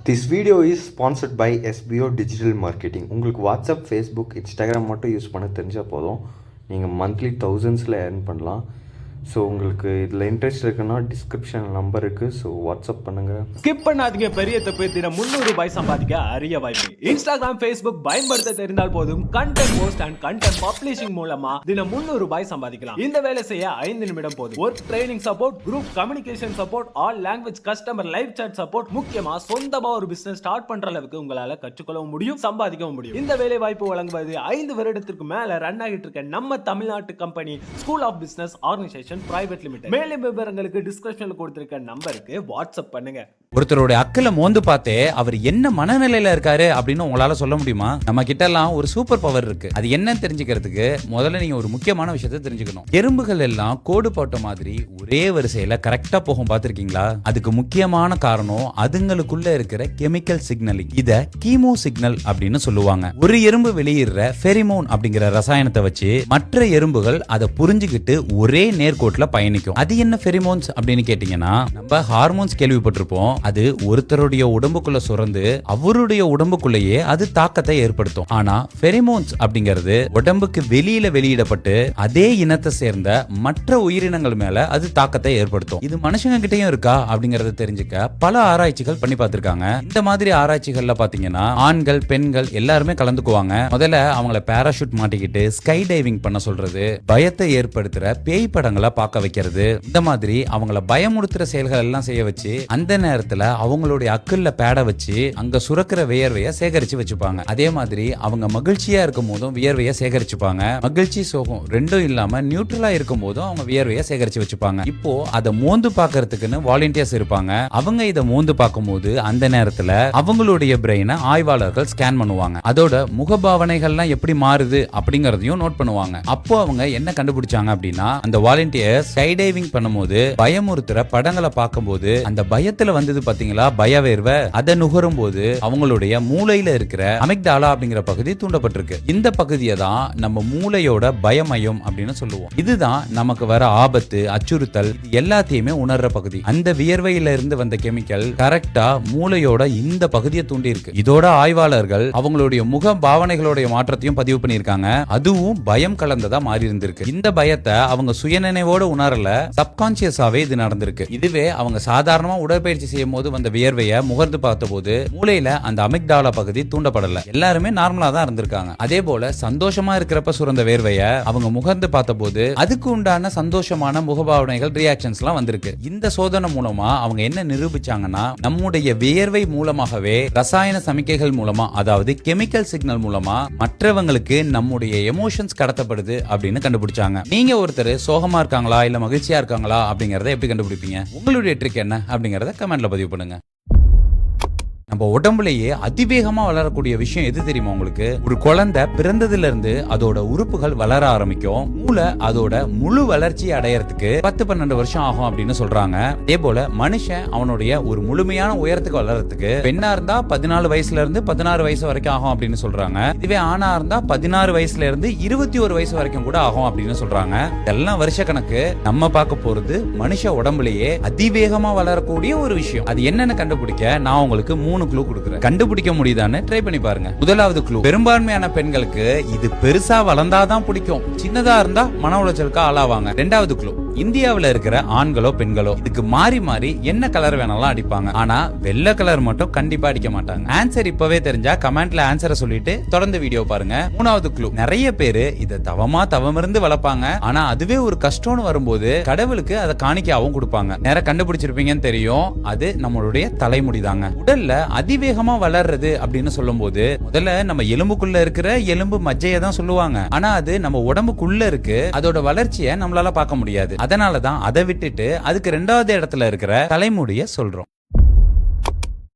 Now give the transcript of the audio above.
This video is sponsored by SBO Digital Marketing. உங்களுக்கு WhatsApp, Facebook, Instagram மட்டும் use பண்ண தெரிஞ்சால் போதும். நீங்கள் மந்த்லி தௌசண்ட்ஸில் ஏர்ன் பண்ணலாம். ஸோ உங்களுக்கு இதில் இன்ட்ரெஸ்ட் இருக்குன்னா டிஸ்கிரிப்ஷன் நம்பர் இருக்குது. ஸோ வாட்ஸ்அப் பண்ணுங்கள். ஸ்கிப் பண்ணாதீங்க. பெரிய தப்பு. தினம் 300 ரூபாய் சம்பாதிக்க அரிய வாய்ப்பு. இன்ஸ்டாகிராம், ஃபேஸ்புக் பயன்படுத்த தெரிந்தால் போதும். Content post and content publishing மூலமா தினம் 300 ரூபாய் சம்பாதிக்கலாம். இந்த வேலை செய்ய 5 நிமிடம் போதும். Work training support, group communication support, all language customer live chat support, முக்கியமா சொந்தமா ஒரு பிசினஸ் ஸ்டார்ட் பண்ற அளவுக்கு உங்களால கற்றுக்கொள்ளவும் முடியும், சம்பாதிக்கவும் முடியும். இந்த வேலை வாய்ப்பு வழங்குவது 5 வருடத்திற்கு மேல ரன் ஆகிட்டு இருக்க நம்ம தமிழ்நாட்டு company school of business organisation private limited. மேலும் விவரங்களுக்கு டிஸ்கிரிப்ஷன்ல கொடுத்திருக்க நம்பருக்கு வாட்ஸ்அப் பண்ணுங்க. ஒருத்தருடைய அக்கல மோந்து பார்த்தே அவர் என்ன மனநிலையில இருக்காரு அப்படின்னு உங்களால சொல்ல முடியுமா? நம்ம கிட்ட எல்லாம் ஒரு சூப்பர் பவர் இருக்கு. அது என்னன்னு தெரிஞ்சுக்கிறதுக்கு முதல்ல நீங்க ஒரு முக்கியமான விஷயத்தை தெரிஞ்சுக்கணும். எறும்புகள் எல்லாம் கோடு போட்ட மாதிரி ஒரே வரிசையில கரெக்டா போகும். பார்த்திருக்கீங்களா? அதுக்கு முக்கியமான காரணம் அதுங்களுக்குள்ள இருக்கிற கெமிக்கல் சிக்னலிங். இத கீமோ சிக்னல் அப்படின்னு சொல்லுவாங்க. ஒரு எறும்பு வெளியிடுற ஃபெரிமோன் அப்படிங்கிற ரசாயனத்தை வச்சு மற்ற எறும்புகள் அதை புரிஞ்சுக்கிட்டு ஒரே நேர்கோட்டுல பயணிக்கும். அது என்ன ஃபெரிமோன்ஸ் அப்படின்னு கேட்டீங்கன்னா, நம்ம ஹார்மோன்ஸ் கேள்விப்பட்டிருப்போம். அது ஒருத்தருடைய உடம்புக்குள்ள சுரந்து அவருடைய உடம்புக்குள்ளேயே அது தாக்கத்தை ஏற்படுத்தும். ஆனா ஃபெரிமோன்ஸ் அப்படிங்கிறது உடம்புக்கு வெளியில வெளியிடப்பட்டு அதே இனத்தை சேர்ந்த மற்ற உயிரினங்கள் மேல அது தாக்கத்தை ஏற்படுத்தும். இது மனுஷங்க கிட்டயும் இருக்கா அப்படிங்கறத தெரிஞ்சுக்க பல ஆராய்ச்சிகள் பண்ணி பார்த்திருக்காங்க. இந்த மாதிரி ஆராய்ச்சிகள்ல பாத்தீங்கன்னா ஆண்கள், பெண்கள் எல்லாருமே கலந்துக்குவாங்க. முதல்ல அவங்கள பாராஷூட் மாட்டிக்கிட்டு ஸ்கை டைவிங் பண்ண சொல்றது, பயத்தை ஏற்படுத்துற பேய் படங்களை பார்க்க வைக்கிறது, இந்த மாதிரி அவங்கள பயமுறுத்துற செயல்கள் எல்லாம் செய்ய வச்சு அந்த நேரத்துல அவங்களுடைய அக்கல்ல பேட வச்சு அங்க சுரக்கிற வியர்வையை சேகரிச்சு வச்சுப்பாங்க. அதே மாதிரி அவங்க மகிழ்ச்சியா இருக்கும் போதும் வியர்வையை சேகரிச்சுப்பாங்க. மகிழ்ச்சி, சோகம் ரெண்டும் இல்லாம நியூட்ரலா இருக்கும் போதும் அவங்க வியர்வையை சேகரிச்சு வச்சுப்பாங்க. இப்போ அதை மோந்து பாக்குறதுக்குன்னு வாலண்டியர்ஸ் இருப்பாங்க. அவங்க இதை மோந்து பார்க்கும் போது அந்த நேரத்துல அவங்களுடைய பிரெயினை ஆய்வாளர்கள் ஸ்கேன் பண்ணுவாங்க. அதோட முகபாவனைகள்லாம் எப்படி மாறுது அப்படிங்கறதையும் நோட் பண்ணுவாங்க. அப்போ அவங்க என்ன கண்டுபிடிச்சாங்க அப்படின்னா, அந்த வாலண்டியர்ஸ் ஸ்கை டைவிங் பண்ணும்போது பயமுறுத்துற படங்களை பார்க்கும்போது அந்த பயத்துல வந்தது பாத்தீங்களா, பயவேர்வை, அதை நுகரும் போது அவங்களுடைய மூளையில இருக்கிற அமிக்டாலா அப்படிங்கிற பகுதி தூண்டப்பட்டிருக்கு. இந்த பகுதியை தான் நம்ம மூளையோட பயமயம் அப்படின்னு சொல்லுவோம். இதுதான் நமக்கு வர ஆபத்து, அச்சுறுத்தல் எல்லாத்தையுமே உணர்ற பகுதி. அந்த வியர்வையில இருந்து வந்த கெமிக்கல் கரெக்டா மூளையோட இந்த பகுதியை தூண்டி இருக்கு. இதோட ஆய்வாளர்கள் அவங்களுடைய முக பாவனைகளுடைய மாற்றத்தையும் பதிவு பண்ணியிருக்காங்க. அதுவும் பயம் கலந்ததா மாறி இருந்திருக்கு. இந்த பயத்தை அவங்க சுயநினைவோட உணரல, சப்கான்சியஸாவே இது நடந்திருக்கு. இதுவே அவங்க சாதாரணமா உடற்பயிற்சி செய்யும் போது வந்த வியர்வையை முகர்ந்து பார்த்த போது மூளையில அந்த அமிக்டாலா பகுதி தூண்டப்படல. எல்லாருமே நார்மலா தான் இருந்திருக்காங்க. அதே போல சந்தோஷமா இருக்கிறப்ப சுரந்த வேர்வையை அவங்க முகர்ந்து பார்த்த போது அதுக்கு உண்டான சந்தோஷமான முகபாவனைகள், ரியாக்ஷன்ஸ் எல்லாம் வந்திருக்கு. இந்த சோதனை மூலமா அவங்க என்ன நிரூபிச்சாங்கன்னா, நம்முடைய வியர்வை மூலமாகவே ரசாயன சமிக்கைகள் மூலமா, அதாவது கெமிக்கல் சிக்னல் மூலமா மற்றவங்களுக்கு நம்முடைய எமோஷன்ஸ் கடத்தப்படுது அப்படின்னு கண்டுபிடிச்சாங்க. நீங்க ஒருத்தர் சோகமா இருக்காங்களா இல்ல மகிழ்ச்சியா இருக்காங்களா அப்படிங்கறத எப்படி கண்டுபிடிப்பீங்க? உங்களுடைய ட்ரிக் என்ன அப்படிங்கறத கமெண்ட்ல பதிவு பண்ணுங்க. நம்ம உடம்புலயே அதிவேகமா வளரக்கூடிய விஷயம் எது தெரியுமா உங்களுக்கு? ஒரு குழந்தை பிறந்ததுல இருந்து அதோட உறுப்புகள் வளர ஆரம்பிக்கும். மூளை அதோட முழு வளர்ச்சி அடையறதுக்கு 10-12 வருஷம் ஆகும் அப்படின்னு சொல்றாங்க. அதே போல மனுஷன் அவனுடைய ஒரு முழுமையான உயரத்துக்கு வளர்றதுக்கு பெண்ணா இருந்தா 14 வயசுல இருந்து 16 வயசு வரைக்கும் ஆகும் அப்படின்னு சொல்றாங்க. இதுவே ஆணா இருந்தா 16 வயசுல இருந்து 21 வயசு வரைக்கும் கூட ஆகும் அப்படின்னு சொல்றாங்க. இதெல்லாம் வருஷ கணக்கு. நம்ம பார்க்க போறது மனுஷ உடம்புலயே அதிவேகமா வளரக்கூடிய ஒரு விஷயம். அது என்னன்னு கண்டுபிடிக்க நான் உங்களுக்கு 3 க்ளூ கொடுக்கிறேன். கண்டுபிடிக்க முடியுதான்னு ட்ரை பண்ணி பாருங்க. முதலாவது க்ளூ, பெரும்பான்மையான பெண்களுக்கு இது பெருசா வளர்ந்தாதான் பிடிக்கும், சின்னதா இருந்தா மன உளைச்சலுக்கு ஆளாவாங்க. இரண்டாவது க்ளூ, இந்தியாவில் இருக்கிற ஆண்களோ பெண்களோ இதுக்கு மாறி மாறி என்ன கலர் வேணாலும் அடிப்பாங்க. ஆனா வெள்ளை கலர் மட்டும் கண்டிப்பா அடிக்க மாட்டாங்க. ஆன்சர் இப்பவே தெரிஞ்சா கமெண்ட்ல ஆன்சரை சொல்லிட்டு தொடர்ந்து வீடியோ பாருங்க. மூணாவது க்ளூ, நிறைய பேரு இதை தவமிருந்து வளர்ப்பாங்க. ஆனா அதுவே ஒரு கஷ்டம்னு வரும்போது கடவுளுக்கு அதை காணிக்கையாவும் கொடுப்பாங்க. நேரம் கண்டுபிடிச்சிருப்பீங்கன்னு தெரியும். அது நம்மளுடைய தலைமுடி தாங்க. உடல்ல அதிவேகமா வளர்றது அப்படின்னு சொல்லும் போது முதல்ல நம்ம எலும்புக்குள்ள இருக்கிற எலும்பு மஜ்ஜையை தான் சொல்லுவாங்க. ஆனா அது நம்ம உடம்புக்குள்ள இருக்கு. அதோட வளர்ச்சியை நம்மளால பார்க்க முடியாது. அதனாலதான் அதை விட்டுட்டு அதுக்கு 2வது இடத்துல இருக்கிற தலைமுடிய சொல்றோம்.